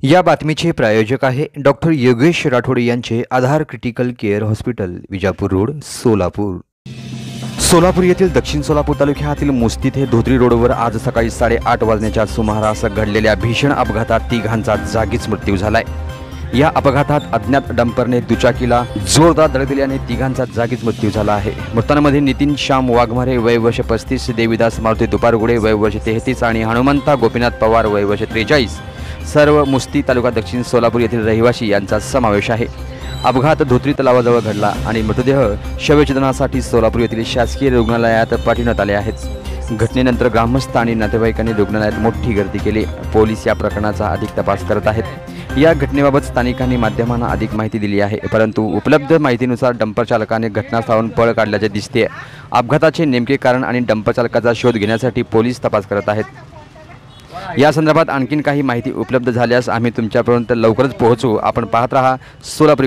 या बातमीचे प्रायोजक आहे डॉक्टर योगेश राठोड यांचे Aadhaar critical care hospital, Vijapur road, Solapur. Solapur येथील दक्षिण सोलापूर तालुक्यातील मुस्ती ते धोत्री रोडवर आज सकाळी 8:30 वाजण्याच्या सुमारास घडलेल्या भीषण अपघातात तिघांचा जागीच मृत्यू झालाय। या अपघातात अज्ञात डंपरने दुचाकीला जोरदार धडक दिल्याने तिघांचा जागीच मृत्यू झाला आहे। मृतांमध्ये नितीन श्याम वाघमारे वय वर्ष 35, देविदास मारुती दुपारगुडे वय वर्ष 33 आणि हनुमंता गोपीनाथ पवार वय वर्ष 43 सर्व मुस्ती तालुका दक्षिण सोलापूर येथील रहिवासी यांचा समावेश आहे। अपघात धोत्री तलावाजवळ घडला आणि मृतदेह शवविच्छेदनासाठी सोलापूर येथील शासकीय रुग्णालयात पाठवण्यात आले आहेत। घटनेनंतर ग्रामस्थ आणि नातेवाईकांनी रुग्णालयात मोठी गर्दी केली। पोलीस या प्रकरणाचा अधिक तपास करत आहेत। या घटनेबाबत स्थानिकांनी माध्यमांना अधिक माहिती दिली आहे, परंतु उपलब्ध माहितीनुसार डंपर चालकाने घटनास्थळावरून पळ काढल्याचे दिसते। अपघाताचे नेमके कारण आणि डंपर चालकाचा शोध घेण्यासाठी पोलीस तपास करत आहेत। या संदर्भात आणखीन काही माहिती उपलब्ध झाल्यास आम्ही तुमच्यापर्यंत लवकरच पोहोचू। आपण पाहत रहा सोलापूर।